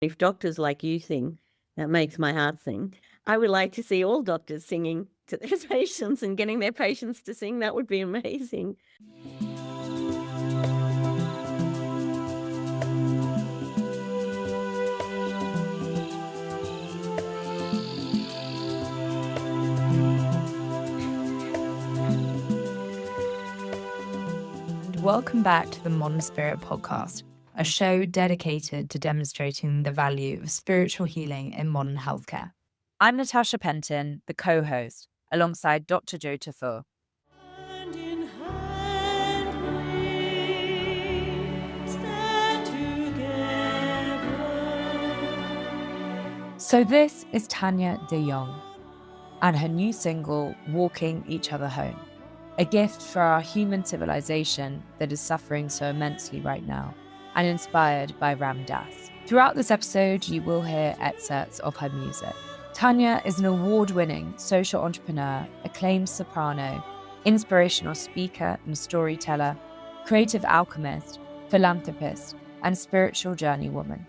If doctors like you sing, that makes my heart sing. I would like to see all doctors singing to their patients and getting their patients to sing. That would be amazing. Welcome back to the Modern Spirit Podcast, a show dedicated to demonstrating the value of spiritual healing in modern healthcare. I'm Natasha Pentin, the co-host, alongside Dr. Jo Tafur. Hand in hand we stand together. So this is Tania de Jong and her new single, Walking Each Other Home, a gift for our human civilization that is suffering so immensely right now, and inspired by Ram Dass. Throughout this episode, you will hear excerpts of her music. Tania is an award-winning social entrepreneur, acclaimed soprano, inspirational speaker and storyteller, creative alchemist, philanthropist, and spiritual journey woman.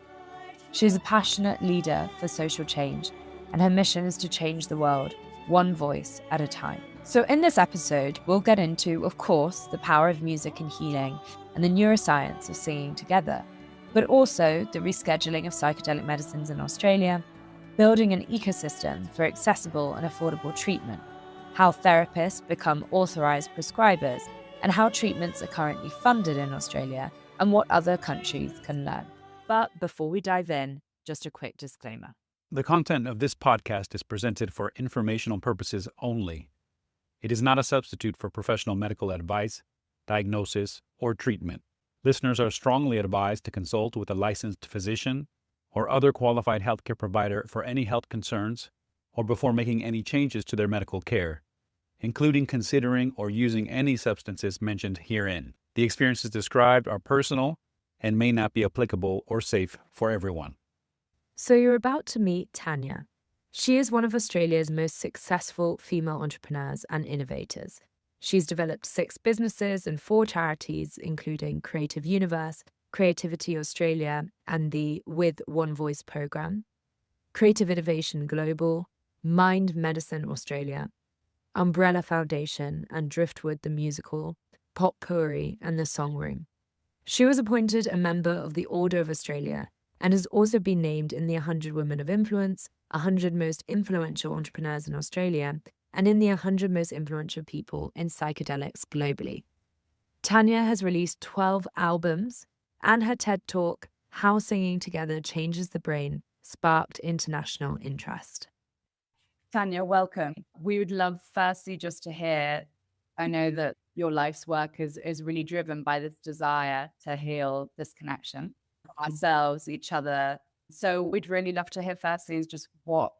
She is a passionate leader for social change, and her mission is to change the world, one voice at a time. So in this episode, we'll get into, of course, the power of music and healing and the neuroscience of singing together, but also the rescheduling of psychedelic medicines in Australia, building an ecosystem for accessible and affordable treatment, how therapists become authorized prescribers, and how treatments are currently funded in Australia and what other countries can learn. But before we dive in, just a quick disclaimer. The content of this podcast is presented for informational purposes only. It is not a substitute for professional medical advice, diagnosis, or treatment. Listeners are strongly advised to consult with a licensed physician or other qualified healthcare provider for any health concerns or before making any changes to their medical care, including considering or using any substances mentioned herein. The experiences described are personal and may not be applicable or safe for everyone. So you're about to meet Tania. She is one of Australia's most successful female entrepreneurs and innovators. She's developed 6 businesses and 4 charities, including Creative Universe, Creativity Australia, and the With One Voice program, Creative Innovation Global, Mind Medicine Australia, Umbrella Foundation, and Driftwood the Musical, Pot-Pourri, and the Song Room. She was appointed a member of the Order of Australia and has also been named in the 100 Women of Influence, 100 Most Influential Entrepreneurs in Australia, and in the 100 Most Influential People in Psychedelics globally. Tania has released 12 albums, and her TED Talk, How Singing Together Changes the Brain, sparked international interest. Tania, welcome. We would love firstly just to hear, I know that your life's work is really driven by this desire to heal this connection, ourselves, each other. So we'd really love to hear firstly is just what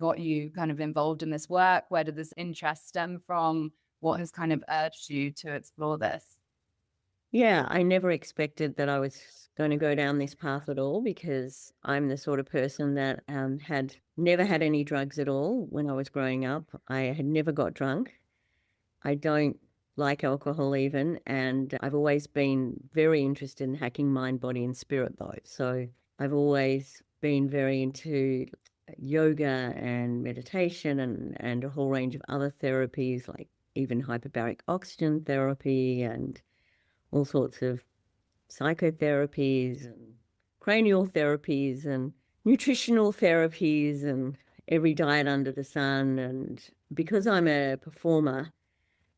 got you kind of involved in this work? Where did this interest stem from? What has kind of urged you to explore this? Yeah, I never expected that I was going to go down this path at all, because I'm the sort of person that had never had any drugs at all when I was growing up. I had never got drunk. I don't like alcohol even, and I've always been very interested in hacking mind, body, and spirit though. So I've always been very into yoga and meditation and a whole range of other therapies, like even hyperbaric oxygen therapy and all sorts of psychotherapies and cranial therapies and nutritional therapies and every diet under the sun. And because I'm a performer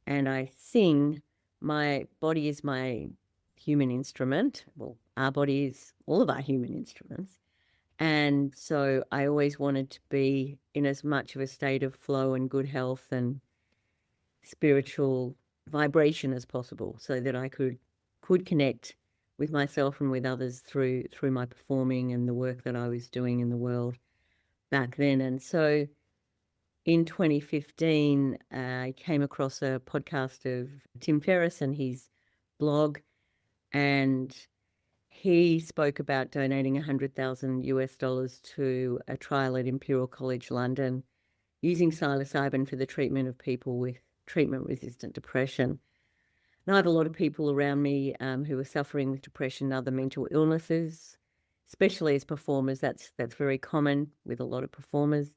and I sing, my body is my human instrument. Well, our body is all of our human instruments. And so I always wanted to be in as much of a state of flow and good health and spiritual vibration as possible, so that I could connect with myself and with others through my performing and the work that I was doing in the world back then. And so in 2015, I came across a podcast of Tim Ferriss and his blog, and he spoke about donating $100,000 to a trial at Imperial College London using psilocybin for the treatment of people with treatment-resistant depression. And I have a lot of people around me who are suffering with depression and other mental illnesses, especially as performers. That's very common with a lot of performers.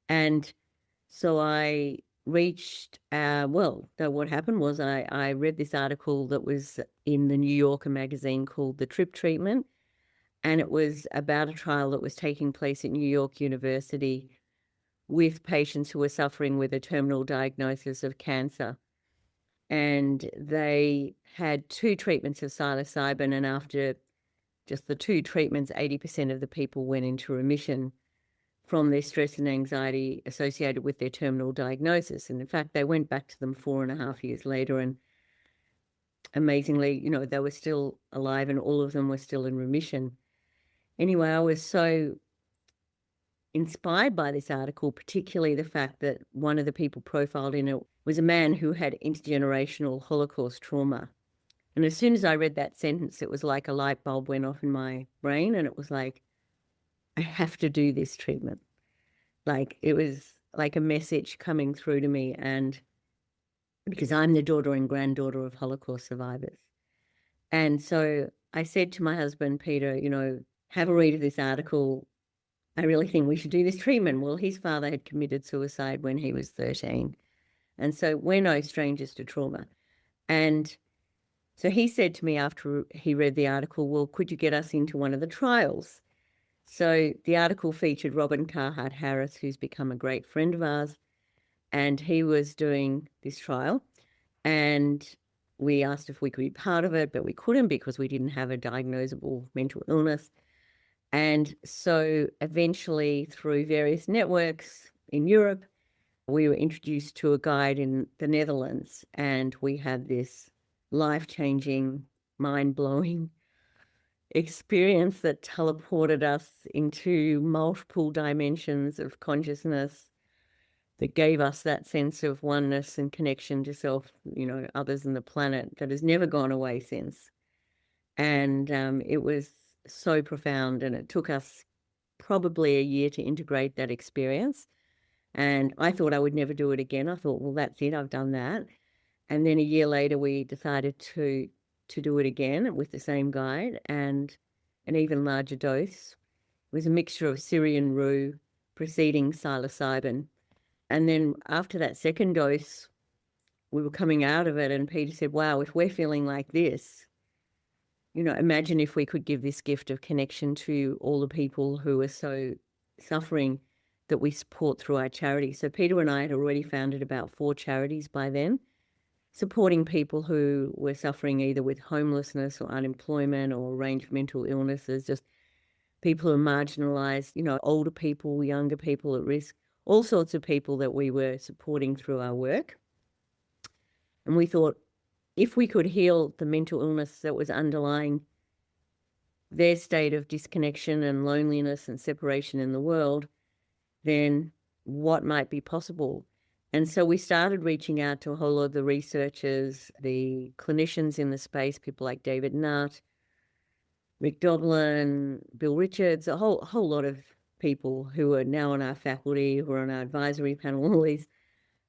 And so I reached, what happened was I read this article that was in the New Yorker magazine called The Trip Treatment, and it was about a trial that was taking place at New York University with patients who were suffering with a terminal diagnosis of cancer. And they had 2 treatments of psilocybin, and after just the 2 treatments, 80% of the people went into remission from their stress and anxiety associated with their terminal diagnosis. And in fact, they went back to them 4.5 years later, and amazingly, they were still alive and all of them were still in remission. Anyway, I was so inspired by this article, particularly the fact that one of the people profiled in it was a man who had intergenerational Holocaust trauma. And as soon as I read that sentence, it was like a light bulb went off in my brain, and it was like, I have to do this treatment. Like, it was like a message coming through to me, and because I'm the daughter and granddaughter of Holocaust survivors. And so I said to my husband, Peter, have a read of this article. I really think we should do this treatment. Well, his father had committed suicide when he was 13. And so we're no strangers to trauma. And so he said to me after he read the article, well, could you get us into one of the trials? So the article featured Robin Carhart Harris, who's become a great friend of ours, and he was doing this trial. And we asked if we could be part of it, but we couldn't because we didn't have a diagnosable mental illness. And so eventually, through various networks in Europe, we were introduced to a guide in the Netherlands, and we had this life-changing, mind-blowing experience that teleported us into multiple dimensions of consciousness that gave us that sense of oneness and connection to self, others and the planet that has never gone away since. And it was so profound, and it took us probably a year to integrate that experience. And I thought I would never do it again. I thought, well, that's it, I've done that. And then a year later, we decided to do it again with the same guide and an even larger dose. It was a mixture of Syrian rue preceding psilocybin. And then after that second dose, we were coming out of it, and Peter said, wow, if we're feeling like this, imagine if we could give this gift of connection to all the people who are so suffering that we support through our charities. So Peter and I had already founded about 4 charities by then, supporting people who were suffering either with homelessness or unemployment or a range of mental illnesses, just people who are marginalized, older people, younger people at risk, all sorts of people that we were supporting through our work. And we thought, if we could heal the mental illness that was underlying their state of disconnection and loneliness and separation in the world, then what might be possible? And so we started reaching out to a whole lot of the researchers, the clinicians in the space, people like David Nutt, Rick Doblin, Bill Richards, a whole lot of people who are now on our faculty, who are on our advisory panel, all these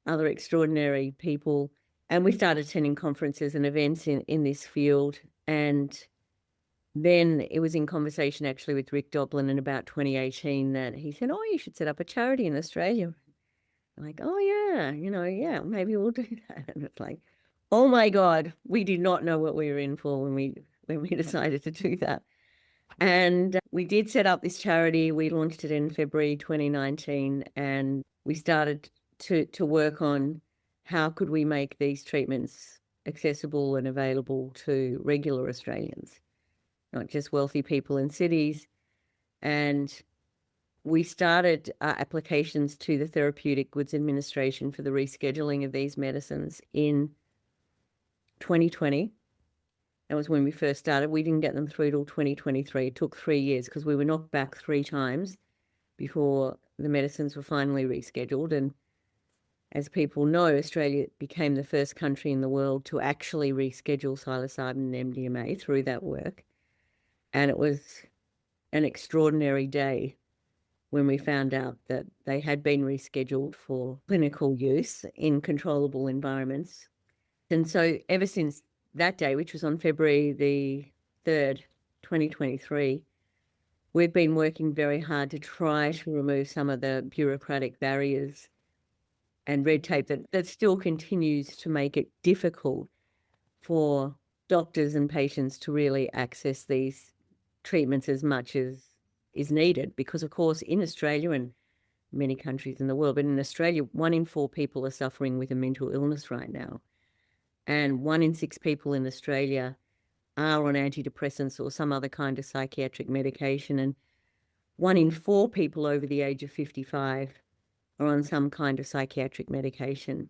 other extraordinary people. And we started attending conferences and events in this field. And then it was in conversation actually with Rick Doblin in about 2018 that he said, oh, you should set up a charity in Australia. I'm like, oh yeah, yeah, maybe we'll do that. And it's like, oh my God, we did not know what we were in for when we decided to do that. And we did set up this charity. We launched it in February 2019, and we started to work on how could we make these treatments accessible and available to regular Australians, not just wealthy people in cities. And we started applications to the Therapeutic Goods Administration for the rescheduling of these medicines in 2020. That was when we first started. We didn't get them through till 2023. It took 3 years because we were knocked back 3 times before the medicines were finally rescheduled. And as people know, Australia became the first country in the world to actually reschedule psilocybin and MDMA through that work. And it was an extraordinary day when we found out that they had been rescheduled for clinical use in controllable environments. And so ever since that day, which was on February the 3rd, 2023, we've been working very hard to try to remove some of the bureaucratic barriers and red tape that still continues to make it difficult for doctors and patients to really access these treatments as much as is needed. Because, of course, in Australia and many countries in the world, but in Australia, 1 in 4 people are suffering with a mental illness right now. And 1 in 6 people in Australia are on antidepressants or some other kind of psychiatric medication. And 1 in 4 people over the age of 55 are on some kind of psychiatric medication,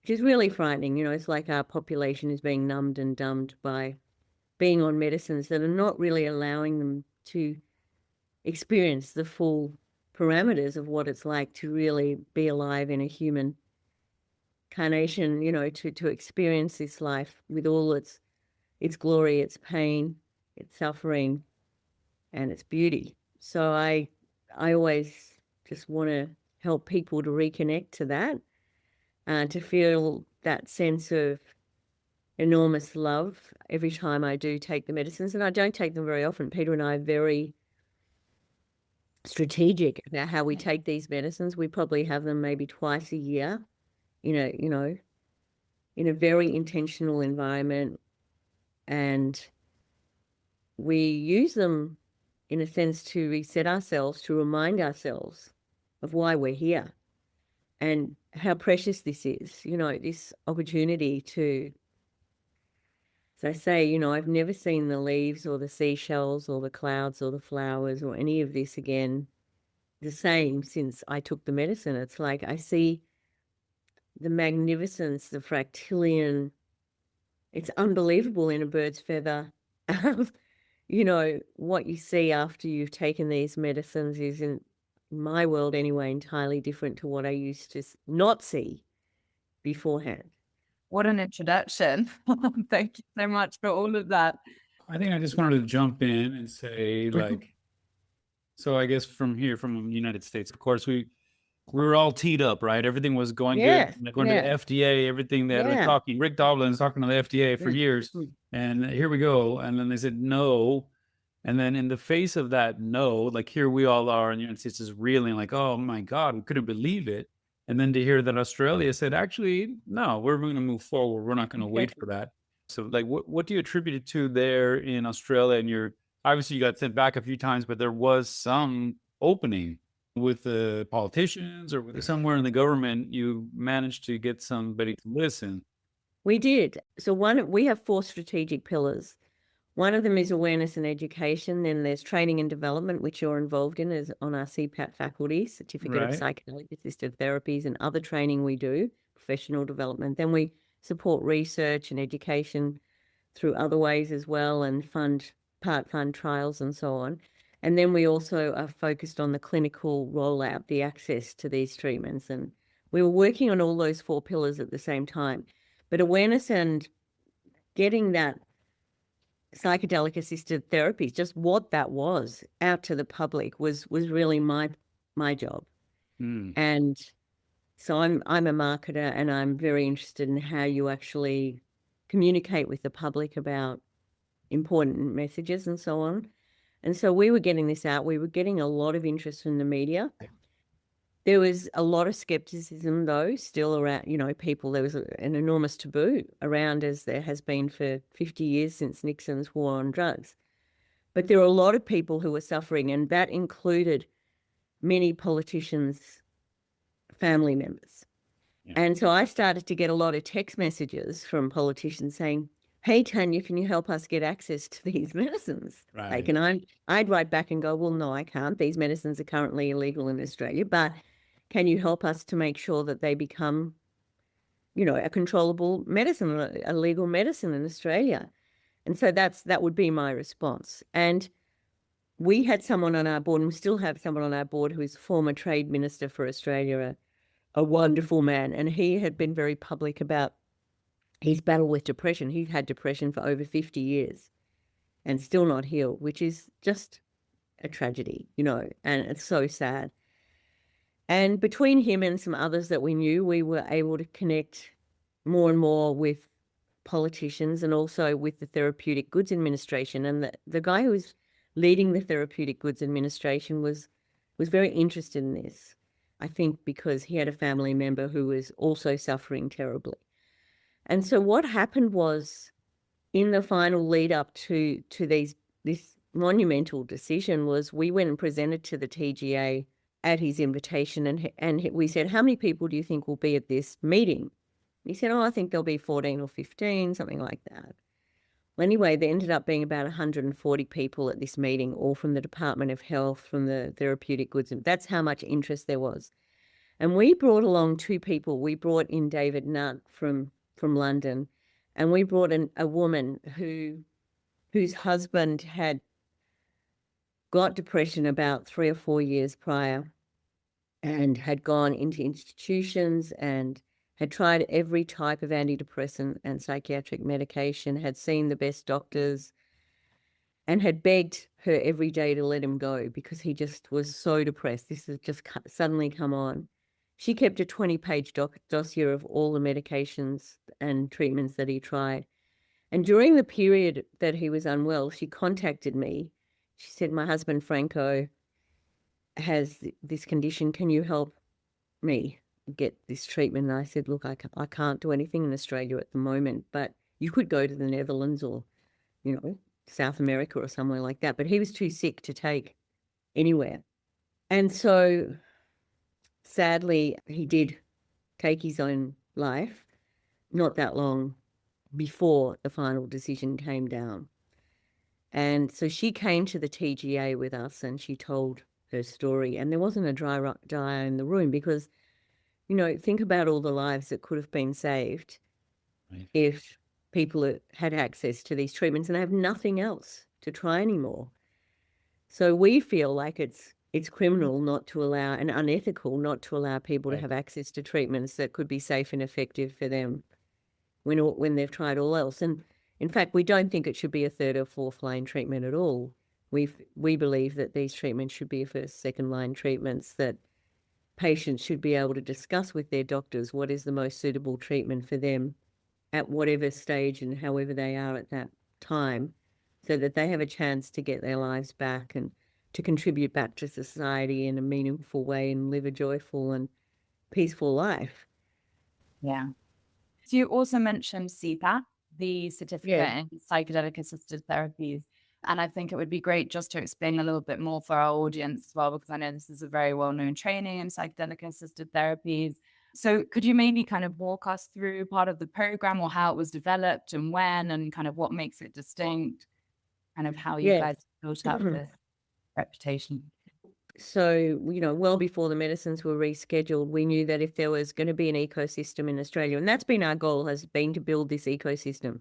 which is really frightening. It's like our population is being numbed and dumbed by being on medicines that are not really allowing them to experience the full parameters of what it's like to really be alive in a human carnation, to experience this life with all its glory, its pain, its suffering, and its beauty. So I always just want to help people to reconnect to that, to feel that sense of enormous love every time I do take the medicines. And I don't take them very often. Peter and I are very strategic about how we take these medicines. We probably have them maybe twice a year, in a very intentional environment. And we use them in a sense to reset ourselves, to remind ourselves of why we're here and how precious this is, this opportunity to, as I say, I've never seen the leaves or the seashells or the clouds or the flowers or any of this again the same since I took the medicine. It's like I see the magnificence, the fractilian, it's unbelievable in a bird's feather. What you see after you've taken these medicines is, in my world anyway, entirely different to what I used to not see beforehand. What an introduction. Thank you so much for all of that. I think I just wanted to jump in and say, so I guess from here, from the United States, of course, we were all teed up, right? Everything was going good. Going to the FDA, everything that we're talking. Rick Doblin's talking to the FDA for years. And here we go. And then they said no. And then in the face of that no, like here we all are in the United States is reeling like, oh my God, we couldn't believe it. And then to hear that Australia said, actually, no, we're going to move forward. We're not going to wait for that. So like, what do you attribute it to there in Australia? And obviously you got sent back a few times, but there was some opening with the politicians or with somewhere in the government. You managed to get somebody to listen. We did. So we have 4 strategic pillars. One of them is awareness and education. Then there's training and development, which you're involved in as on our CPAT faculty, Certificate of Psychedelic Assisted Therapies, and other training we do, professional development. Then we support research and education through other ways as well, and fund trials and so on. And then we also are focused on the clinical rollout, the access to these treatments. And we were working on all those 4 pillars at the same time. But awareness and getting that psychedelic assisted therapy, just what that was, out to the public was really my job. And so I'm a marketer, and I'm very interested in how you actually communicate with the public about important messages and so on. And so we were getting this out. We were getting a lot of interest from the media. There was a lot of skepticism, though, still around, people. There was an enormous taboo around, as there has been for 50 years since Nixon's war on drugs. But there were a lot of people who were suffering, and that included many politicians' family members. Yeah. And so I started to get a lot of text messages from politicians saying, hey, Tania, can you help us get access to these medicines? Right. Like, and I'd write back and go, well, no, I can't. These medicines are currently illegal in Australia, but can you help us to make sure that they become, a controllable medicine, a legal medicine in Australia? And so that would be my response. And we had someone on our board, and we still have someone on our board who is former Trade Minister for Australia, a wonderful man. And he had been very public about his battle with depression. He's had depression for over 50 years and still not healed, which is just a tragedy, and it's so sad. And between him and some others that we knew, we were able to connect more and more with politicians and also with the Therapeutic Goods Administration. And the guy who was leading the Therapeutic Goods Administration, was very interested in this. I think because he had a family member who was also suffering terribly. And so what happened was, in the final lead up to this monumental decision, was we went and presented to the TGA at his invitation, and we said, how many people do you think will be at this meeting? He said, I think there'll be 14 or 15, something like that. Well, anyway, there ended up being about 140 people at this meeting, all from the Department of Health, from the Therapeutic Goods, and that's how much interest there was. And we brought along two people. We brought in David Nutt from London, and we brought in a woman whose husband had got depression about 3 or 4 years prior and had gone into institutions and had tried every type of antidepressant and psychiatric medication, had seen the best doctors, and had begged her every day to let him go because he just was so depressed. This has just suddenly come on. She kept a 20-page dossier of all the medications and treatments that he tried. And during the period that he was unwell, she contacted me. She said, my husband, Franco, has this condition. Can you help me get this treatment? And I said, look, I can't do anything in Australia at the moment, but you could go to the Netherlands or, South America or somewhere like that. But he was too sick to take anywhere. And so sadly, he did take his own life not that long before the final decision came down. And so she came to the TGA with us and she told her story, and there wasn't a dry eye in the room because, think about all the lives that could have been saved Right. if people had access to these treatments and have nothing else to try anymore. So we feel like it's criminal not to allow, and unethical not to allow people to have access to treatments that could be safe and effective for them when they've tried all else. And in fact, we don't think it should be a third or fourth line treatment at all. We believe that these treatments should be first, second line treatments, that patients should be able to discuss with their doctors what is the most suitable treatment for them at whatever stage and however they are at that time, so that they have a chance to get their lives back and to contribute back to society in a meaningful way and live a joyful and peaceful life. Yeah. So you also mentioned CPAT, the certificate in psychedelic assisted therapies. And I think it would be great just to explain a little bit more for our audience as well, because I know this is a very well-known training in psychedelic assisted therapies. So could you maybe kind of walk us through part of the program or how it was developed and when, and kind of what makes it distinct, kind of how you guys built up this reputation? So, well before the medicines were rescheduled, we knew that if there was going to be an ecosystem in Australia, and that's been our goal, has been to build this ecosystem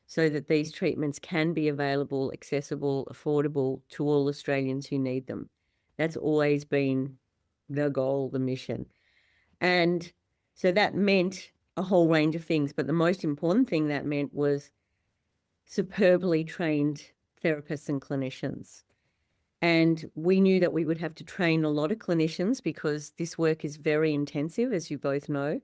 so that these treatments can be available, accessible, affordable to all Australians who need them. That's always been the goal, the mission. And so that meant a whole range of things, but the most important thing that meant was superbly trained therapists and clinicians. And we knew that we would have to train a lot of clinicians because this work is very intensive, as you both know,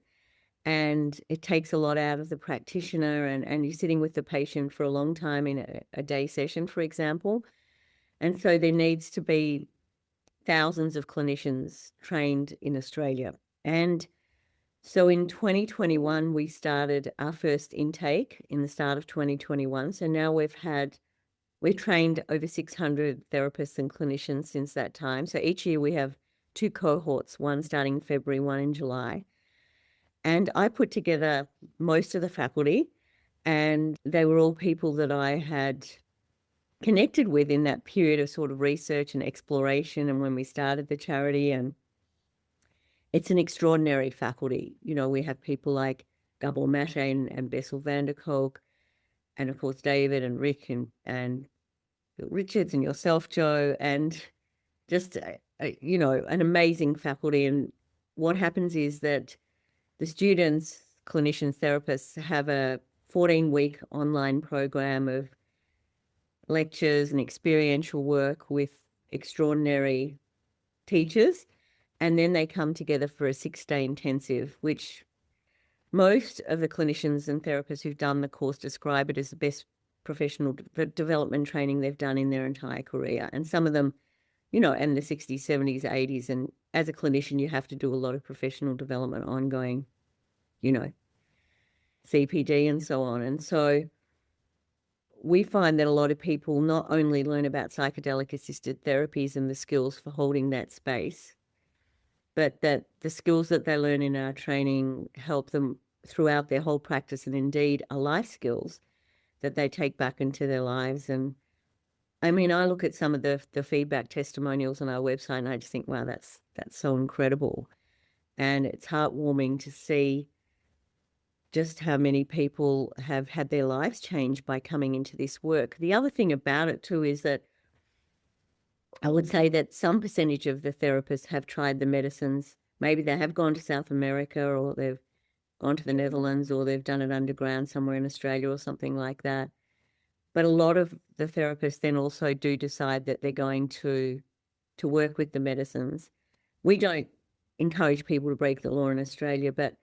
and it takes a lot out of the practitioner, and you're sitting with the patient for a long time in a day session, for example. And so there needs to be thousands of clinicians trained in Australia. And so in 2021, we started our first intake in the start of 2021. So now we've trained over 600 therapists and clinicians since that time. So each year we have 2 cohorts, one starting in February, one in July. And I put together most of the faculty, and they were all people that I had connected with in that period of sort of research and exploration and when we started the charity. And it's an extraordinary faculty. We have people like Gabor Mate and Bessel van der Kolk, and of course David and Rick and Richards and yourself, Joe, and just, an amazing faculty. And what happens is that the students, clinicians, therapists have a 14-week online program of lectures and experiential work with extraordinary teachers. And then they come together for a 6-day intensive, which most of the clinicians and therapists who've done the course describe it as the best professional development training they've done in their entire career. And some of them, in the 60s, 70s, 80s. And as a clinician, you have to do a lot of professional development, ongoing, CPD and so on. And so we find that a lot of people not only learn about psychedelic assisted therapies and the skills for holding that space, but that the skills that they learn in our training help them throughout their whole practice, and indeed are life skills that they take back into their lives. And I mean, I look at some of the feedback testimonials on our website and I just think, wow, that's so incredible. And it's heartwarming to see just how many people have had their lives changed by coming into this work. The other thing about it too is that I would say that some percentage of the therapists have tried the medicines. Maybe they have gone to South America, or they've gone to the Netherlands, or they've done it underground somewhere in Australia or something like that. But a lot of the therapists then also do decide that they're going to work with the medicines. We don't encourage people to break the law in Australia, but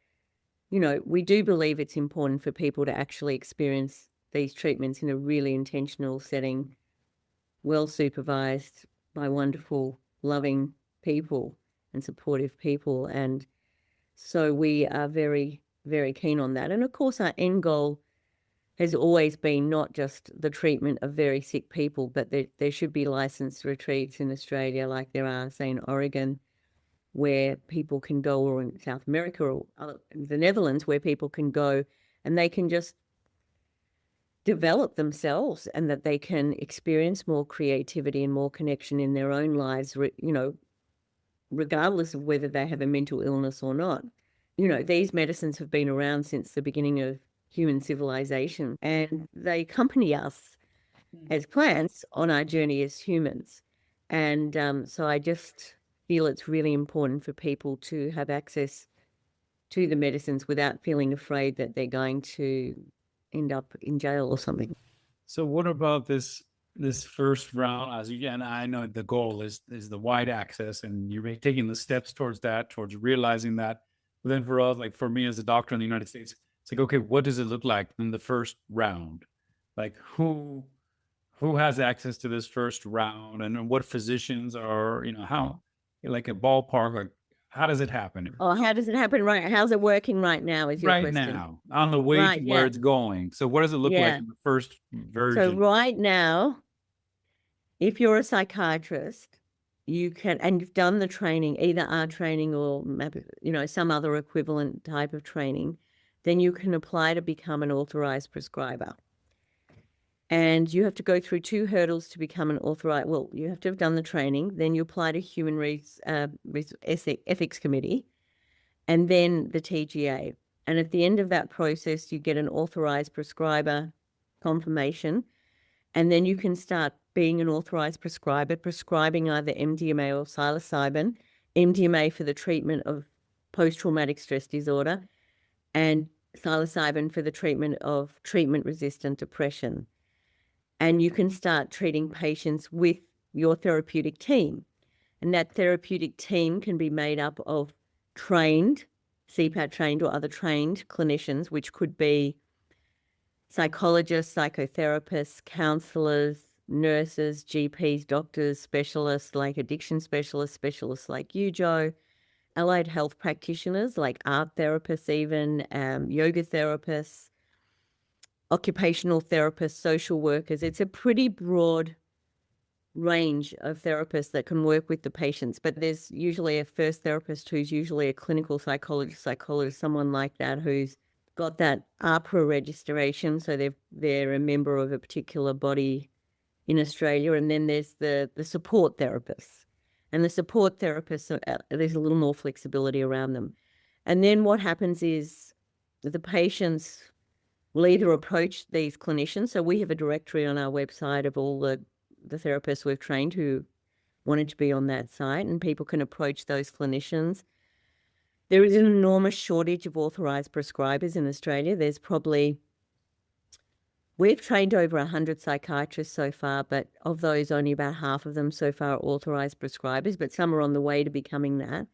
we do believe it's important for people to actually experience these treatments in a really intentional setting, well supervised by wonderful, loving people and supportive people. And so we are very, very keen on that. And of course, our end goal has always been not just the treatment of very sick people, but there should be licensed retreats in Australia like there are, say, in Oregon, where people can go, or in South America or the Netherlands, where people can go and they can just develop themselves, and that they can experience more creativity and more connection in their own lives, regardless of whether they have a mental illness or not. These medicines have been around since the beginning of human civilization, and they accompany us as plants on our journey as humans. And so I just feel it's really important for people to have access to the medicines without feeling afraid that they're going to end up in jail or something. So what about this first round? As again, I know the goal is the wide access, and you're taking the steps towards realizing that. But then for us, like for me as a doctor in the United States, it's like, okay, what does it look like in the first round? Like who has access to this first round, and what physicians are, how, like a ballpark, like how does it happen? Oh, how does it happen right? How's it working right now is your question. Right now, on the way to where it's going. So what does it look like in the first version? So right now, if you're a psychiatrist, you can, and you've done the training, either our training or some other equivalent type of training, then you can apply to become an authorized prescriber. And you have to go through 2 hurdles to become an authorized. Well, you have to have done the training, then you apply to Human Ethics Committee, and then the TGA. And at the end of that process, you get an authorized prescriber confirmation, and then you can start being an authorized prescriber, prescribing either MDMA or psilocybin, MDMA for the treatment of post-traumatic stress disorder, and psilocybin for the treatment of treatment-resistant depression. And you can start treating patients with your therapeutic team. And that therapeutic team can be made up of trained, CPAT trained or other trained clinicians, which could be psychologists, psychotherapists, counselors, nurses, GPs, doctors, specialists like addiction specialists, specialists like you, Joe, allied health practitioners like art therapists even, yoga therapists, occupational therapists, social workers. It's a pretty broad range of therapists that can work with the patients, but there's usually a first therapist who's usually a clinical psychologist, someone like that who's got that APRA registration, so they're a member of a particular body in Australia. And then there's the support therapists, and the support therapists, there's a little more flexibility around them. And then what happens is the patients will either approach these clinicians. So we have a directory on our website of all the therapists we've trained who wanted to be on that site, and people can approach those clinicians. There is an enormous shortage of authorized prescribers in Australia. We've trained over 100 psychiatrists so far, but of those, only about half of them so far are authorized prescribers, but some are on the way to becoming that.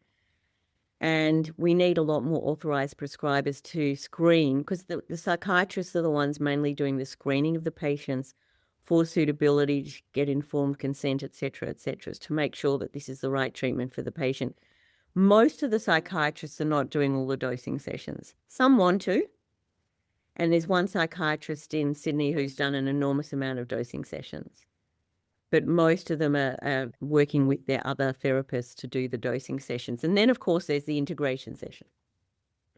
And we need a lot more authorized prescribers to screen, because the psychiatrists are the ones mainly doing the screening of the patients for suitability, to get informed consent, et cetera, to make sure that this is the right treatment for the patient. Most of the psychiatrists are not doing all the dosing sessions. Some want to. And there's one psychiatrist in Sydney who's done an enormous amount of dosing sessions. But most of them are working with their other therapists to do the dosing sessions. And then, of course, there's the integration session.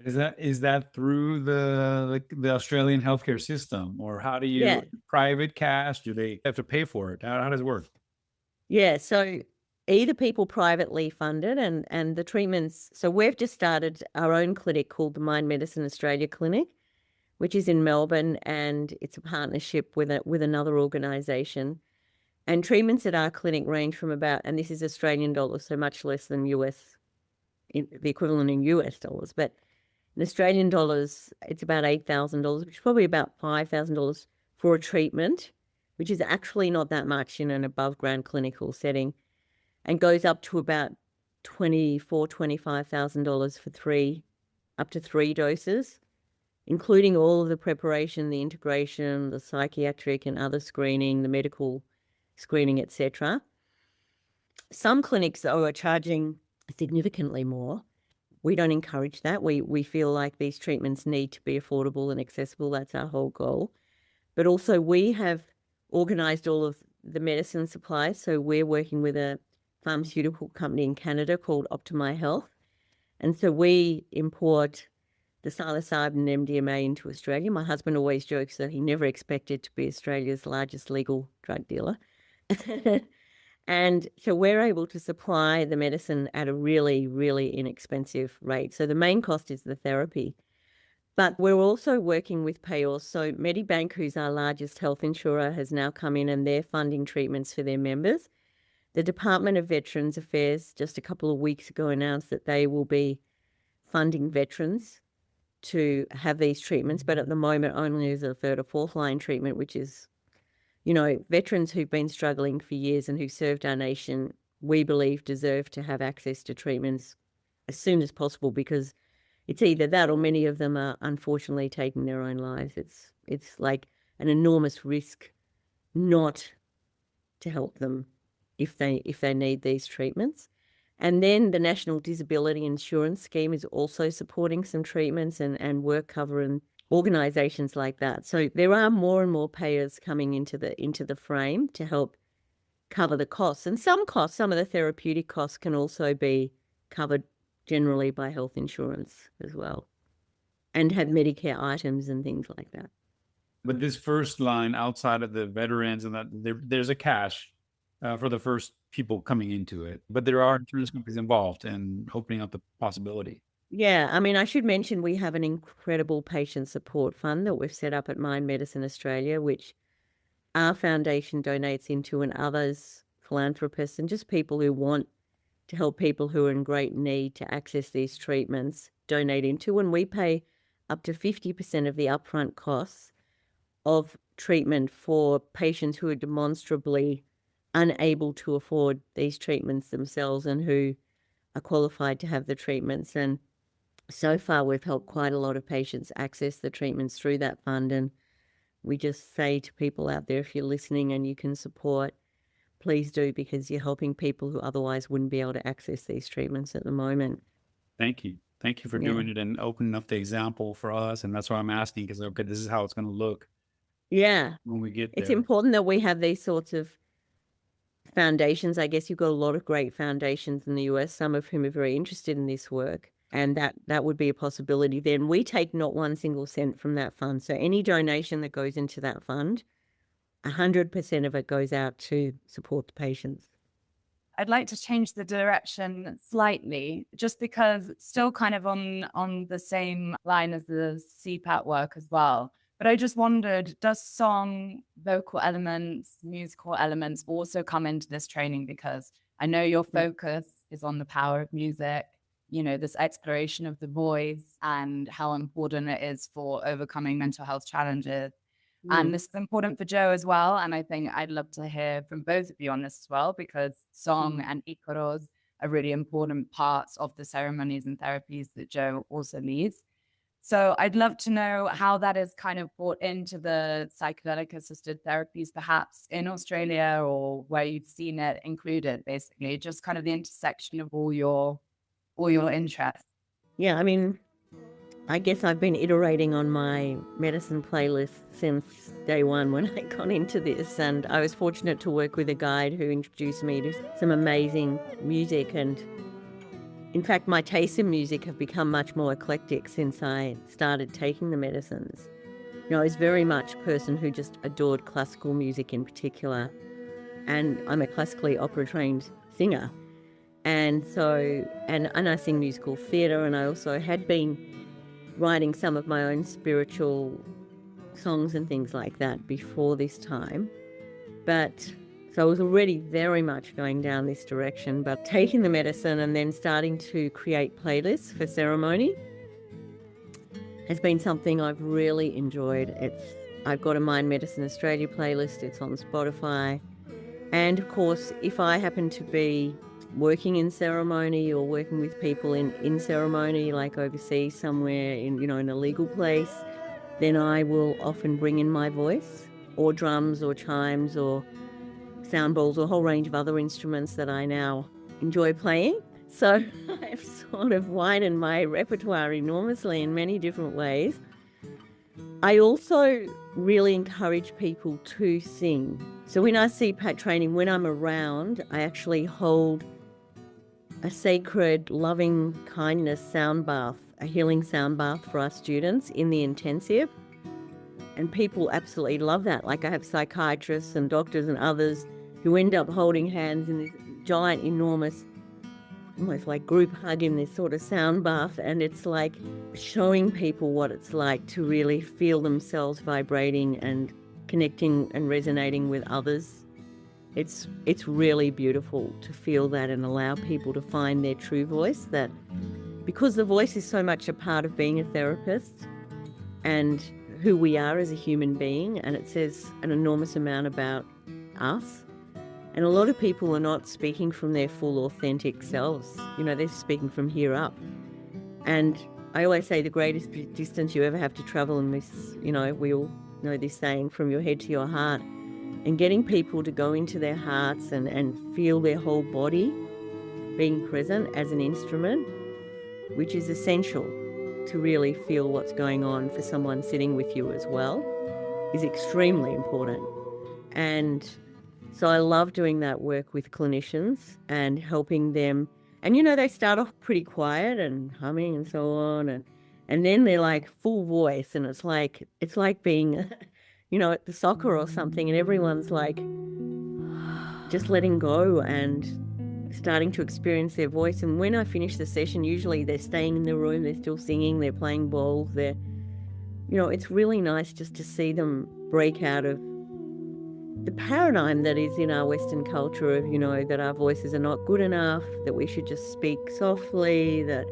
Is that through the Australian healthcare system, or how do you Yeah. private cash? Do they have to pay for it? How does it work? Yeah, so either people privately funded and the treatments. So we've just started our own clinic called the Mind Medicine Australia Clinic, which is in Melbourne, and it's a partnership with another organisation. And treatments at our clinic range from about, and this is Australian dollars, so much less than US, the equivalent in US dollars, but in Australian dollars, it's about $8,000, which is probably about $5,000 for a treatment, which is actually not that much in an above ground clinical setting, and goes up to about $25,000 for up to three doses, including all of the preparation, the integration, the psychiatric and other screening, the medical screening, etc. Some clinics, though, are charging significantly more. We don't encourage that. We feel like these treatments need to be affordable and accessible. That's our whole goal. But also we have organised all of the medicine supply. So we're working with a pharmaceutical company in Canada called Optimi Health. And so we import the psilocybin and MDMA into Australia. My husband always jokes that he never expected to be Australia's largest legal drug dealer. And so we're able to supply the medicine at a really, really inexpensive rate. So the main cost is the therapy. But we're also working with payers. So Medibank, who's our largest health insurer, has now come in and they're funding treatments for their members. The Department of Veterans Affairs just a couple of weeks ago announced that they will be funding veterans to have these treatments, but at the moment only as a third or fourth line treatment, which is, veterans who've been struggling for years and who served our nation, we believe deserve to have access to treatments as soon as possible, because it's either that or many of them are unfortunately taking their own lives. It's like an enormous risk not to help them if they need these treatments. And then the National Disability Insurance Scheme is also supporting some treatments and work cover and organisations like that. So there are more and more payers coming into the frame to help cover the costs. And some of the therapeutic costs can also be covered generally by health insurance as well, and have Medicare items and things like that. But this first line, outside of the veterans and that, there's a cash for the first people coming into it. But there are insurance companies involved and opening up the possibility. Yeah, I mean, I should mention we have an incredible patient support fund that we've set up at Mind Medicine Australia, which our foundation donates into, and others, philanthropists and just people who want to help people who are in great need to access these treatments, donate into. And we pay up to 50% of the upfront costs of treatment for patients who are demonstrably unable to afford these treatments themselves and who are qualified to have the treatments. And so far, we've helped quite a lot of patients access the treatments through that fund. And we just say to people out there, if you're listening and you can support, please do, because you're helping people who otherwise wouldn't be able to access these treatments at the moment. Thank you. Thank you for doing it and opening up the example for us. And that's why I'm asking, because, okay, this is how it's going to look. Yeah. When we get there. It's important that we have these sorts of foundations. I guess you've got a lot of great foundations in the US, some of whom are very interested in this work. And that would be a possibility. Then we take not one single cent from that fund. So any donation that goes into that fund, 100% of it goes out to support the patients. I'd like to change the direction slightly, just because it's still kind of on the same line as the CPAT work as well. But I just wondered, does song, vocal elements, musical elements also come into this training? Because I know your focus is on the power of music, this exploration of the voice and how important it is for overcoming mental health challenges. And this is important for Joe as well. And I think I'd love to hear from both of you on this as well, because song and Ikaros are really important parts of the ceremonies and therapies that Joe also leads. So I'd love to know how that is kind of brought into the psychedelic assisted therapies, perhaps in Australia, or where you've seen it included, basically, just kind of the intersection of all your interests. Yeah, I mean, I guess I've been iterating on my medicine playlist since day one when I got into this, and I was fortunate to work with a guide who introduced me to some amazing music. And in fact, my tastes in music have become much more eclectic since I started taking the medicines. You know, I was very much a person who just adored classical music in particular, and I'm a classically opera trained singer. And so, and I sing musical theatre, and I also had been writing some of my own spiritual songs and things like that before this time. But so I was already very much going down this direction, but taking the medicine and then starting to create playlists for ceremony has been something I've really enjoyed. I've got a Mind Medicine Australia playlist, it's on Spotify. And of course, if I happen to be working in ceremony or working with people in ceremony, like overseas somewhere in a legal place, then I will often bring in my voice or drums or chimes or sound balls or a whole range of other instruments that I now enjoy playing. So I've sort of widened my repertoire enormously in many different ways. I also really encourage people to sing. So when I CPAT training, when I'm around, I actually hold a sacred, loving kindness sound bath, a healing sound bath for our students in the intensive. And people absolutely love that. Like I have psychiatrists and doctors and others who end up holding hands in this giant, enormous, almost like group hug in this sort of sound bath. And it's like showing people what it's like to really feel themselves vibrating and connecting and resonating with others. It's really beautiful to feel that and allow people to find their true voice, that because the voice is so much a part of being a therapist and who we are as a human being, and it says an enormous amount about us. And a lot of people are not speaking from their full authentic selves. They're speaking from here up. And I always say the greatest distance you ever have to travel in this, we all know this saying, from your head to your heart. And getting people to go into their hearts and feel their whole body being present as an instrument, which is essential to really feel what's going on for someone sitting with you as well, is extremely important. And so I love doing that work with clinicians and helping them. And, they start off pretty quiet and humming and so on. And then they're like full voice, and it's like being at the soccer or something, and everyone's like just letting go and starting to experience their voice. And when I finish the session, usually they're staying in the room, they're still singing, they're playing balls, it's really nice just to see them break out of the paradigm that is in our Western culture of, that our voices are not good enough, that we should just speak softly, that,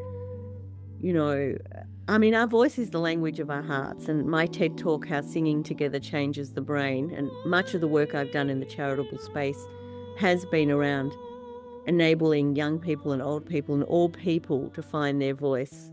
our voice is the language of our hearts. And my TED talk, How Singing Together Changes the Brain, and much of the work I've done in the charitable space has been around enabling young people and old people and all people to find their voice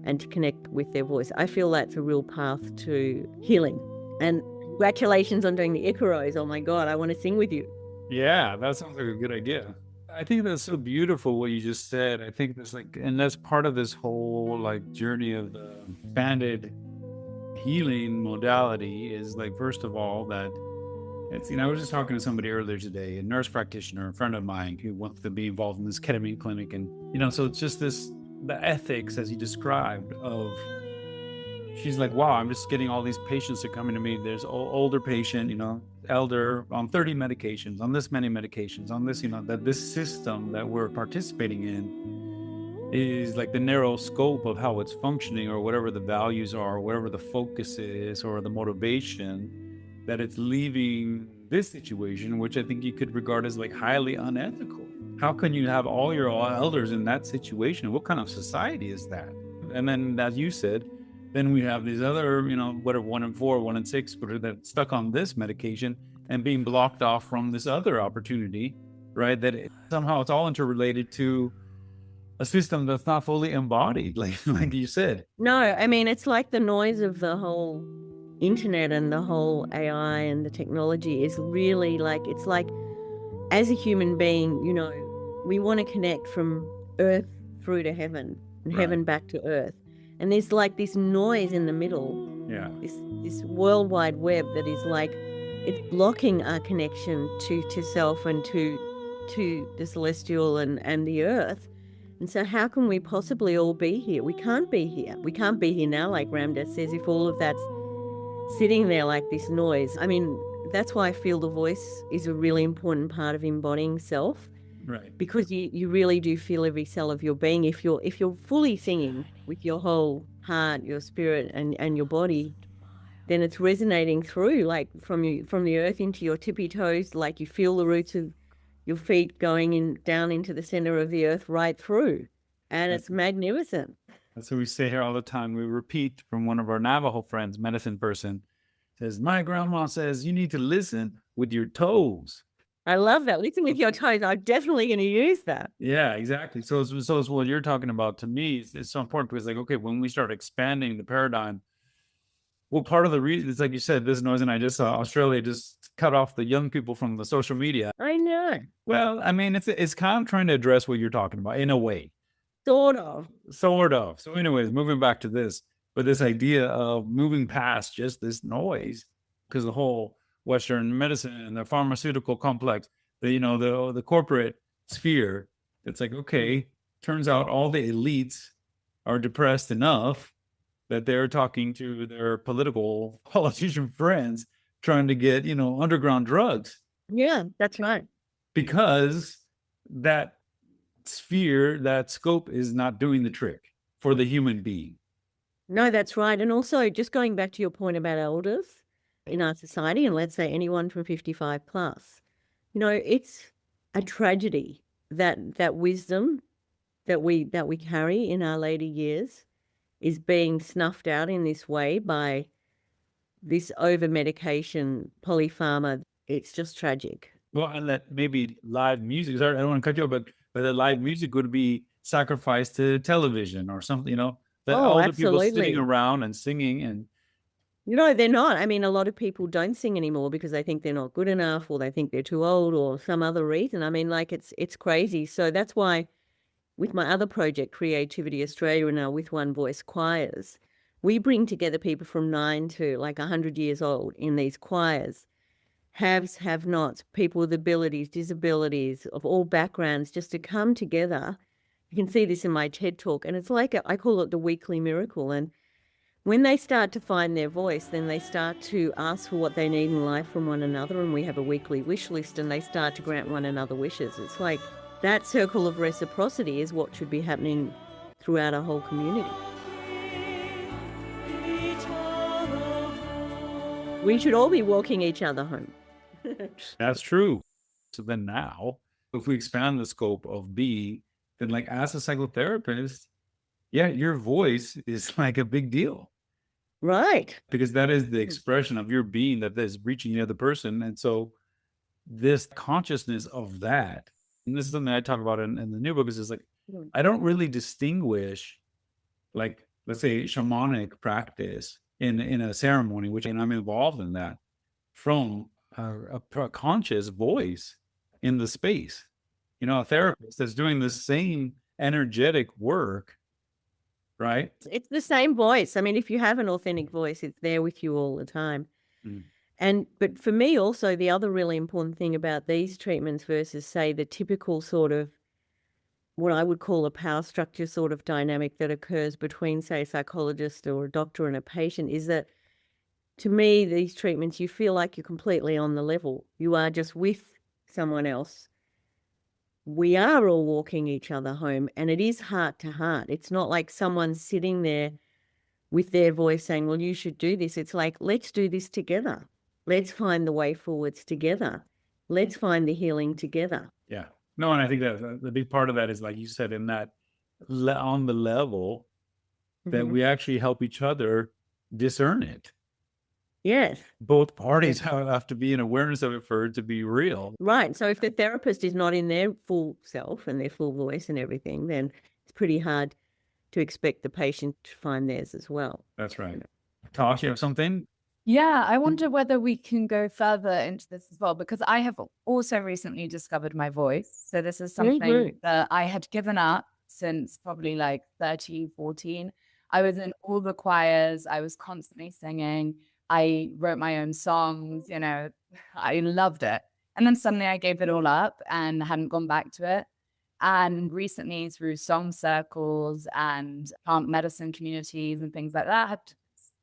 and to connect with their voice. I feel that's a real path to healing. And congratulations on doing the Icaros. Oh my God, I want to sing with you. Yeah, that sounds like a good idea. I think that's so beautiful what you just said. I think and that's part of this whole journey of the expanded healing modality is first of all, that it's, I was just talking to somebody earlier today, a nurse practitioner, a friend of mine who wants to be involved in this ketamine clinic. And, so it's just the ethics, as you described, of, she's like, wow, I'm just getting all these patients that are coming to me. There's older patient, elder on 30 medications, on this many medications, on this, that this system that we're participating in is the narrow scope of how it's functioning, or whatever the values are, whatever the focus is, or the motivation, that it's leaving this situation, which I think you could regard as highly unethical. How can you have all your elders in that situation? What kind of society is that? And then, as you said, then we have these other, whatever, 1 in 4, 1 in 6, but that stuck on this medication and being blocked off from this other opportunity, right? That somehow it's all interrelated to a system that's not fully embodied, like you said. No, I mean, it's like the noise of the whole internet and the whole AI and the technology is really like, it's like, as a human being, you know, we want to connect from earth through to heaven and heaven back to earth. And there's like this noise in the middle, this world wide web that is like, it's blocking our connection to self and to the celestial and the earth. And so how can we possibly all be here? We can't be here. We can't be here now, like Ramdas says, if all of that's sitting there like this noise. I mean, that's why I feel the voice is a really important part of embodying self. Right. Because you really do feel every cell of your being. If you're fully singing with your whole heart, your spirit and your body, then it's resonating through, like from the earth into your tippy toes, like you feel the roots of your feet going in down into the center of the earth right through. And it's magnificent. That's what we say here all the time. We repeat from one of our Navajo friends, medicine person, says, my grandma says you need to listen with your toes. I love that. Listen with your toes. I'm definitely going to use that. Yeah, exactly. So it's what you're talking about to me. It's so important because, like, okay, when we start expanding the paradigm, well, part of the reason, it's like you said, this noise, and I just saw Australia just cut off the young people from the social media. I know. Well, I mean, it's kind of trying to address what you're talking about in a way. Sort of. So anyways, moving back to this, but this idea of moving past just this noise, because the whole Western medicine and the pharmaceutical complex, the corporate sphere, it's like, okay, turns out all the elites are depressed enough that they're talking to their politician friends trying to get, underground drugs. Yeah, that's right. Because that sphere, that scope is not doing the trick for the human being. No, that's right. And also, just going back to your point about elders in our society, and let's say anyone from 55 plus, it's a tragedy that wisdom that we carry in our later years is being snuffed out in this way by this over-medication, polypharma. It's just tragic. Well, and that maybe live music, sorry, I don't want to cut you off, but the live music would be sacrificed to television or something, that all the people sitting around and singing and... they're not. I mean, a lot of people don't sing anymore because they think they're not good enough or they think they're too old or some other reason. I mean, like it's crazy. So that's why with my other project, Creativity Australia, and our With One Voice choirs, we bring together people from 9 to like 100 years old in these choirs. Haves, have-nots, people with abilities, disabilities, of all backgrounds, just to come together. You can see this in my TED Talk, and it's like I call it the weekly miracle. And when they start to find their voice, then they start to ask for what they need in life from one another, and we have a weekly wish list, and they start to grant one another wishes. It's like that circle of reciprocity is what should be happening throughout our whole community. We should all be walking each other home. That's true. So then now, if we expand the scope of being, then like as a psychotherapist, yeah, your voice is like a big deal. Right. Because that is the expression of your being that is reaching the other person. And so this consciousness of that, and this is something I talk about in the new book, is just like, I don't really distinguish, like, let's say shamanic practice in a ceremony, which and I'm involved in that, from a conscious voice in the space. A therapist that's doing the same energetic work, right? It's the same voice. I mean, if you have an authentic voice, it's there with you all the time. But for me also, the other really important thing about these treatments versus, say, the typical sort of what I would call a power structure sort of dynamic that occurs between, say, a psychologist or a doctor and a patient is that, to me, these treatments, you feel like you're completely on the level. You are just with someone else. We are all walking each other home, and it is heart to heart. It's not like someone's sitting there with their voice saying, well, you should do this. It's like, let's do this together. Let's find the way forwards together. Let's find the healing together. Yeah. No, and I think that the big part of that is, like you said, in that on the level that we actually help each other discern it. Yes. Both parties have to be in awareness of it for it to be real. Right. So if the therapist is not in their full self and their full voice and everything, then it's pretty hard to expect the patient to find theirs as well. That's right. Tosh, you have something? Yeah, I wonder whether we can go further into this as well, because I have also recently discovered my voice. So this is something that I had given up since probably like 13, 14. I was in all the choirs. I was constantly singing. I wrote my own songs, I loved it. And then suddenly I gave it all up and hadn't gone back to it. And recently, through song circles and plant medicine communities and things like that,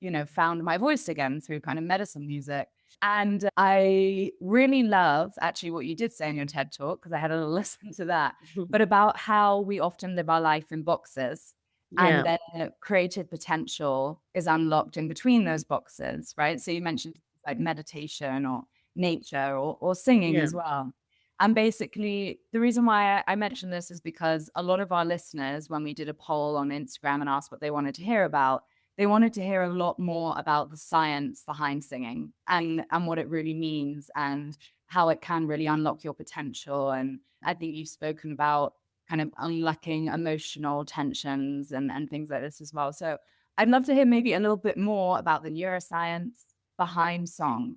had found my voice again through kind of medicine music. And I really love actually what you did say in your TED talk, because I had a little listen to that, but about how we often live our life in boxes. And then creative potential is unlocked in between those boxes, right? So you mentioned like meditation or nature or singing as well. And basically, the reason why I mentioned this is because a lot of our listeners, when we did a poll on Instagram and asked what they wanted to hear about, they wanted to hear a lot more about the science behind singing and what it really means and how it can really unlock your potential. And I think you've spoken about kind of unlocking emotional tensions and things like this as well. So I'd love to hear maybe a little bit more about the neuroscience behind song.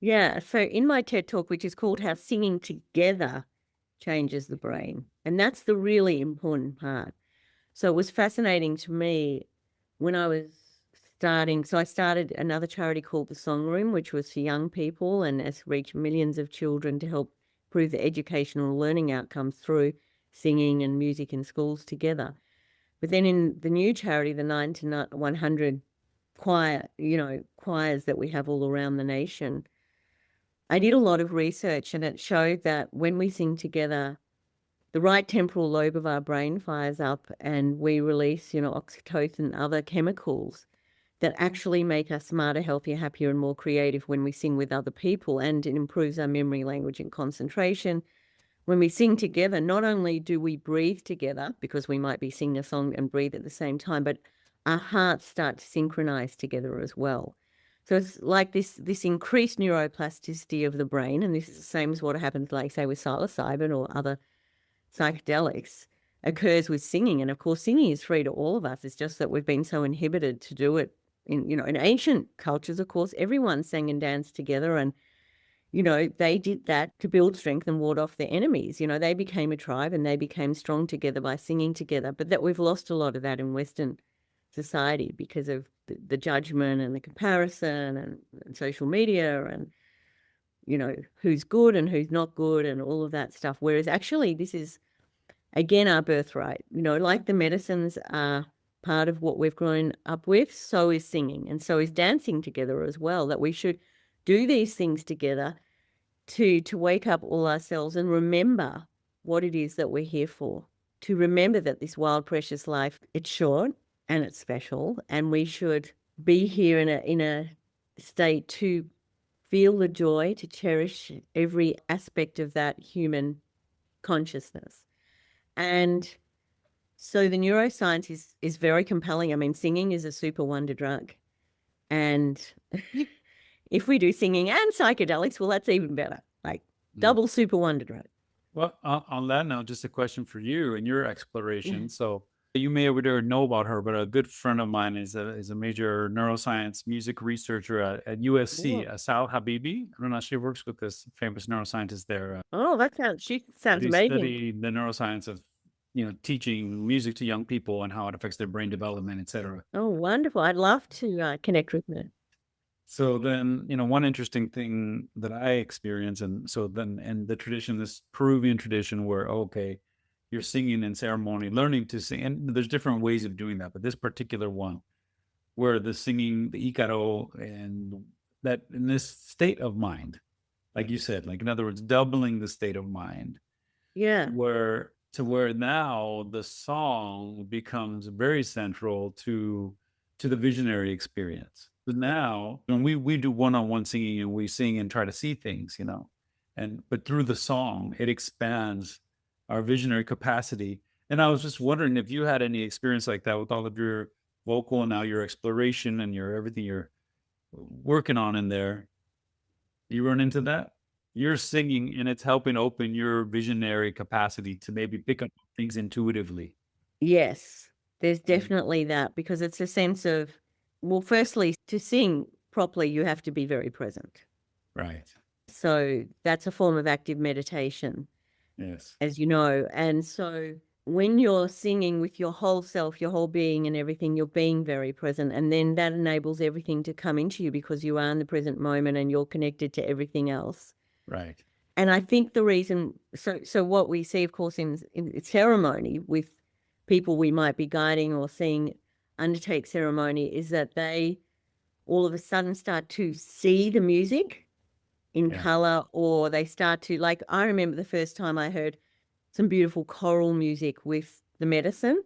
Yeah. So in my TED talk, which is called How Singing Together Changes the Brain, and that's the really important part. So it was fascinating to me when I was starting. So I started another charity called the Song Room, which was for young people and has reached millions of children to help improve the educational and learning outcomes through singing and music in schools together. But then in the new charity, the 9 to 100 choirs that we have all around the nation, I did a lot of research, and it showed that when we sing together, the right temporal lobe of our brain fires up and we release, oxytocin and other chemicals that actually make us smarter, healthier, happier, and more creative when we sing with other people, and it improves our memory, language, and concentration. When we sing together, not only do we breathe together, because we might be singing a song and breathe at the same time, but our hearts start to synchronize together as well. So it's like this increased neuroplasticity of the brain, and this is the same as what happens, like, say, with psilocybin or other psychedelics, occurs with singing. And of course, singing is free to all of us. It's just that we've been so inhibited to do it. In ancient cultures, of course, everyone sang and danced together, and they did that to build strength and ward off their enemies. They became a tribe and they became strong together by singing together. But that we've lost a lot of that in Western society because of the judgment and the comparison and social media and, who's good and who's not good and all of that stuff. Whereas actually this is, again, our birthright. Like the medicines are part of what we've grown up with, so is singing and so is dancing together as well, that we should do these things together to wake up all ourselves and remember what it is that we're here for, to remember that this wild, precious life, it's short and it's special, and we should be here in a state to feel the joy, to cherish every aspect of that human consciousness. And so the neuroscience is very compelling. I mean, singing is a super wonder drug. And if we do singing and psychedelics, well, that's even better, like double super wonder drug. Well, on that note, just a question for you and your exploration. So you may already know about her, but a good friend of mine is a major neuroscience music researcher at USC, Sal Habibi. I don't know, she works with this famous neuroscientist there. She sounds They amazing. study the neuroscience of teaching music to young people and how it affects their brain development, etc. Oh, wonderful. I'd love to connect with her. So then, one interesting thing that I experience, and so then, and the tradition, this Peruvian tradition where, okay, you're singing in ceremony, learning to sing, and there's different ways of doing that, but this particular one, where the singing, the Icaro, and that in this state of mind, like you said, like in other words, doubling the state of mind. Yeah. Where now the song becomes very central to the visionary experience. But now when we do one-on-one singing and we sing and try to see things, but through the song, it expands our visionary capacity. And I was just wondering if you had any experience like that with all of your vocal and now your exploration and your everything you're working on in there. You run into that? You're singing and it's helping open your visionary capacity to maybe pick up things intuitively. Yes, there's definitely that, because it's a sense of, well, firstly, to sing properly, you have to be very present. Right. So that's a form of active meditation, Yes. as you know. And so when you're singing with your whole self, your whole being and everything, you're being very present. And then that enables everything to come into you because you are in the present moment and you're connected to everything else. Right. And I think the reason, so what we see, of course, in ceremony with people we might be guiding or seeing undertake ceremony is that they all of a sudden start to see the music in Yeah. color, or they start to, like, I remember the first time I heard some beautiful choral music with the medicine,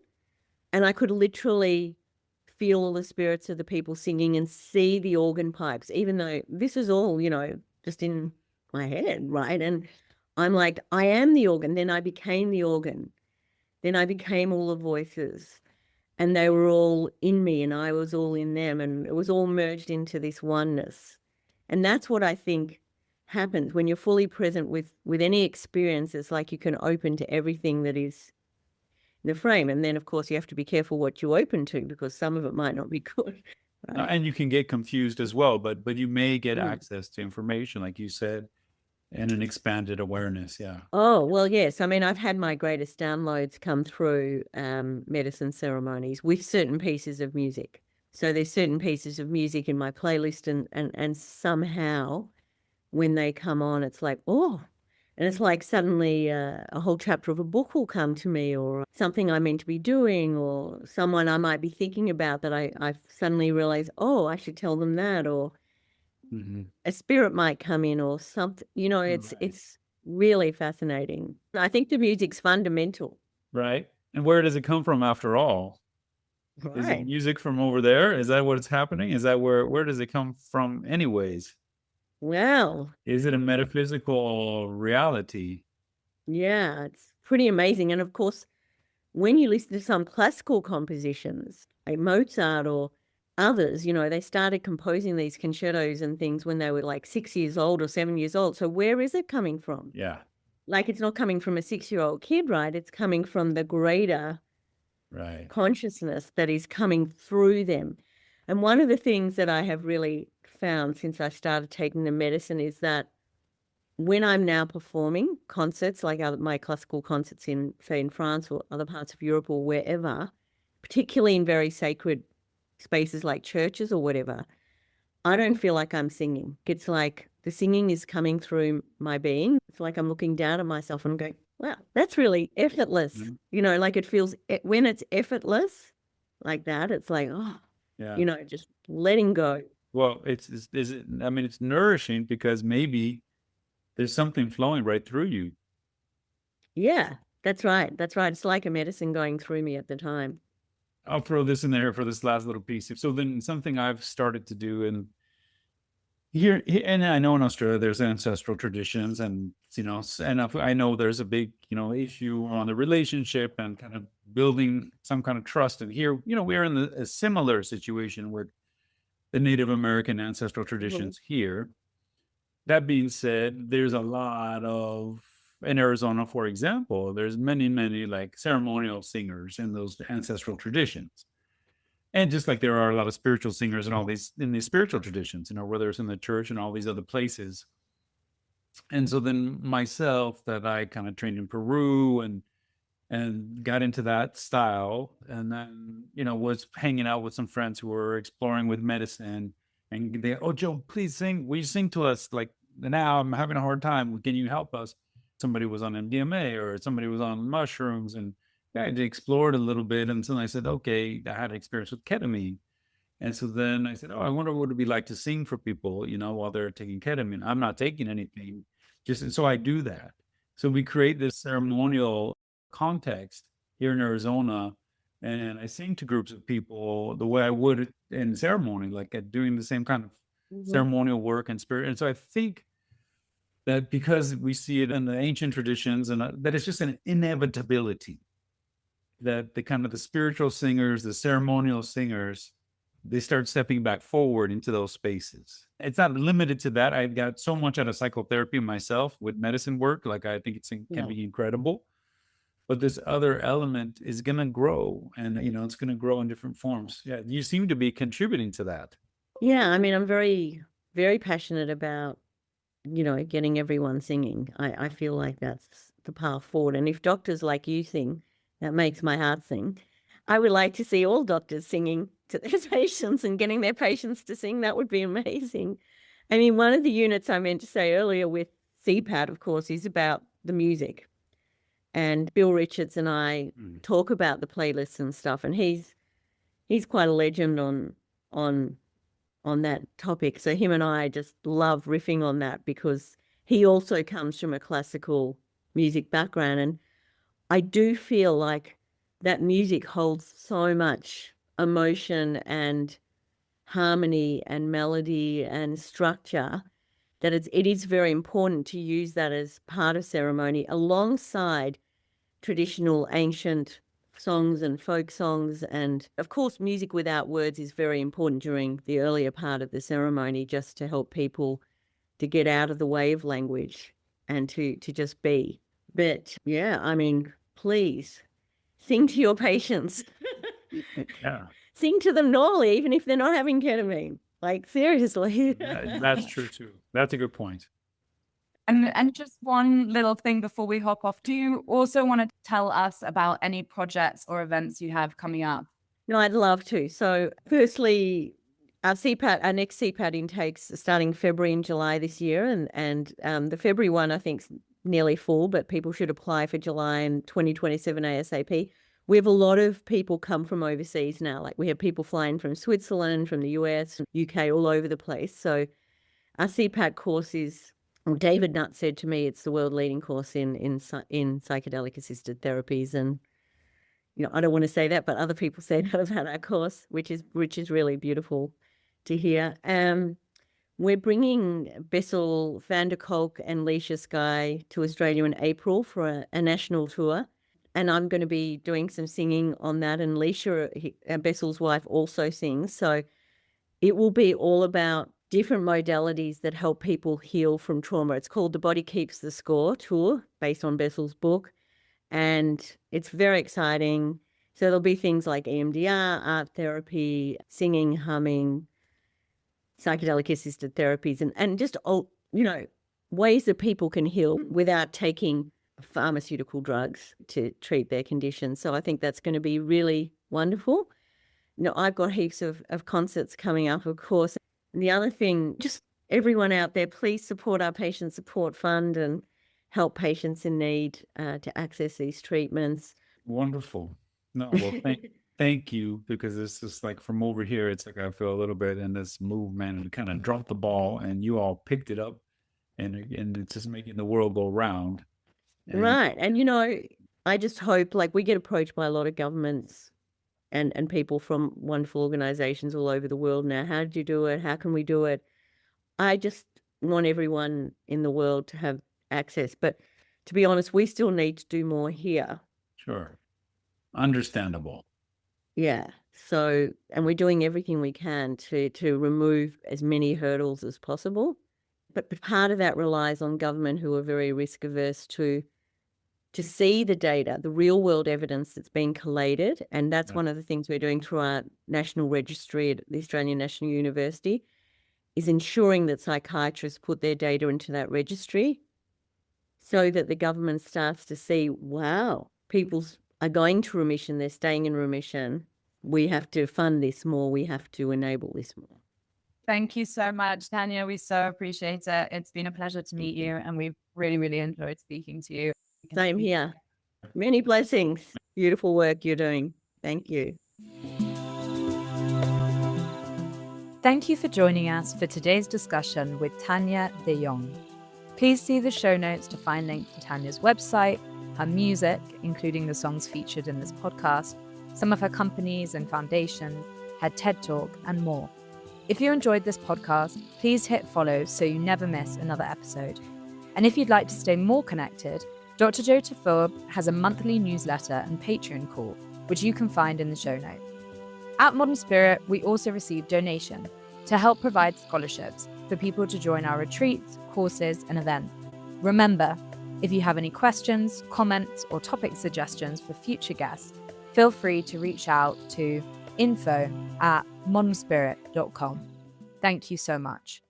and I could literally feel all the spirits of the people singing and see the organ pipes, even though this is all, just in my head, right? And I'm like, I am the organ. Then I became the organ. Then I became all the voices, and they were all in me and I was all in them, and it was all merged into this oneness. And that's what I think happens when you're fully present with any experience. It's like you can open to everything that is in the frame. And then, of course, you have to be careful what you open to, because some of it might not be good. Right? And you can get confused as well, but you may get Mm. access to information, like you said, and an expanded awareness. Yeah. Oh, well, yes. I mean, I've had my greatest downloads come through medicine ceremonies with certain pieces of music. So there's certain pieces of music in my playlist, and somehow when they come on, it's like, oh, and it's like suddenly a whole chapter of a book will come to me, or something I'm meant to be doing, or someone I might be thinking about that I suddenly realize, oh, I should tell them that, or a spirit might come in or something. Right. It's really fascinating. I think the music's fundamental. Right. And where does it come from after all? Is it Right. music from over there? Is that what's happening? Is that where does it come from anyways? Well, Is it a metaphysical reality? yeah, it's pretty amazing. And of course, when you listen to some classical compositions, like Mozart or others, they started composing these concertos and things when they were like 6 years old or 7 years old. So where is it coming from? Yeah. Like, it's not coming from a 6-year-old kid, right? It's coming from the greater Right. consciousness that is coming through them. And one of the things that I have really found since I started taking the medicine is that when I'm now performing concerts, like my classical concerts in, say, in France or other parts of Europe or wherever, particularly in very sacred spaces like churches or whatever, I don't feel like I'm singing. It's like the singing is coming through my being. It's like I'm looking down at myself and I'm going, wow, that's really effortless. Like it feels, when it's effortless like that, it's like, oh, Yeah. just letting go. Well, I mean, it's nourishing because maybe there's something flowing right through you. Yeah, that's right. That's right. It's like a medicine going through me at the time. I'll throw this in there for this last little piece. So then something I've started to do, and and I know in Australia there's ancestral traditions, and I know there's a big issue on the relationship and kind of building some kind of trust. And here, we're in a similar situation with the Native American ancestral traditions here. That being said, there's a lot of, in Arizona, for example, there's many, many like ceremonial singers in those ancestral traditions. And just like there are a lot of spiritual singers and all these in these spiritual traditions, whether it's in the church and all these other places. And so then myself, that I kind of trained in Peru and got into that style, and then was hanging out with some friends who were exploring with medicine, and they, oh, Joe, please sing, will you sing to us, like, now I'm having a hard time, can you help us? Somebody was on MDMA or somebody was on mushrooms, and I explored a little bit, and so I said, okay, I had experience with ketamine. And so then I said, oh, I wonder what it'd be like to sing for people, while they're taking ketamine. I'm not taking anything, so I do that. So we create this ceremonial context here in Arizona, and I sing to groups of people the way I would in ceremony, like doing the same kind of ceremonial work and spirit. And so I think that because we see it in the ancient traditions, and that it's just an inevitability that the kind of the spiritual singers, the ceremonial singers, they start stepping back forward into those spaces. It's not limited to that. I got so much out of psychotherapy myself with medicine work. Like, I think it can be incredible. But this other element is going to grow, and it's going to grow in different forms. Yeah, you seem to be contributing to that. Yeah, I mean, I'm very, very passionate about, getting everyone singing. I feel like that's the path forward. And if doctors like you sing, that makes my heart sing. I would like to see all doctors singing to their patients and getting their patients to sing. That would be amazing. I mean, one of the units I meant to say earlier with CPAT, of course, is about the music. And Bill Richards and I talk about the playlists and stuff, and he's quite a legend on that topic. So him and I just love riffing on that because he also comes from a classical music background, and I do feel like that music holds so much emotion and harmony and melody and structure that it is very important to use that as part of ceremony alongside traditional ancient songs and folk songs. And of course, music without words is very important during the earlier part of the ceremony, just to help people to get out of the way of language and to just be. But yeah, I mean, please sing to your patients. Yeah, Sing to them normally, even if they're not having ketamine. Like, seriously. that's true too. That's a good point. And just one little thing before we hop off. Do you also want to tell us about any projects or events you have coming up? No, I'd love to. So firstly, our next CPAT intakes are starting February and July this year. And the February one, I think, is nearly full, but people should apply for July and 2027 ASAP. We have a lot of people come from overseas now. Like, we have people flying from Switzerland, from the US, UK, all over the place. So our CPAT course is, David Nutt said to me, it's the world leading course in psychedelic assisted therapies. And, I don't want to say that, but other people say that about our course, which is really beautiful to hear. We're bringing Bessel van der Kolk and Leisha Sky to Australia in April for a national tour. And I'm going to be doing some singing on that. And Leisha, Bessel's wife, also sings. So it will be all about different modalities that help people heal from trauma. It's called The Body Keeps the Score Tour, based on Bessel's book. And it's very exciting. So there'll be things like EMDR, art therapy, singing, humming, psychedelic assisted therapies, and just, ways that people can heal without taking pharmaceutical drugs to treat their condition. So I think that's going to be really wonderful. I've got heaps of concerts coming up, of course. And the other thing, just everyone out there, please support our Patient Support Fund and help patients in need to access these treatments. Wonderful. No, well, thank you, because it's just like from over here, it's like I feel a little bit in this movement and kind of dropped the ball, and you all picked it up, and it's just making the world go round. Right. And, I just hope, like, we get approached by a lot of governments and people from wonderful organizations all over the world now. How did you do it? How can we do it? I just want everyone in the world to have access. But to be honest, we still need to do more here. Sure. Understandable. Yeah. So, and we're doing everything we can to remove as many hurdles as possible. But part of that relies on government, who are very risk averse, to see the data, the real world evidence that's been collated. And that's one of the things we're doing through our national registry at the Australian National University, is ensuring that psychiatrists put their data into that registry so that the government starts to see, wow, people are going to remission, they're staying in remission. We have to fund this more. We have to enable this more. Thank you so much, Tania. We so appreciate it. It's been a pleasure to meet you, and we've really, really enjoyed speaking to you. Same here. Many blessings. Beautiful work you're doing. Thank you. Thank you for joining us for today's discussion with Tania de Jong. Please see the show notes to find links to Tania's website, her music, including the songs featured in this podcast, some of her companies and foundations, her TED Talk, and more. If you enjoyed this podcast, please hit follow so you never miss another episode. And if you'd like to stay more connected, Dr. Jo Tafur has a monthly newsletter and Patreon call, which you can find in the show notes. At Modern Spirit, we also receive donations to help provide scholarships for people to join our retreats, courses, and events. Remember, If you have any questions, comments, or topic suggestions for future guests, feel free to reach out to info@modernspirit.com. Thank you so much.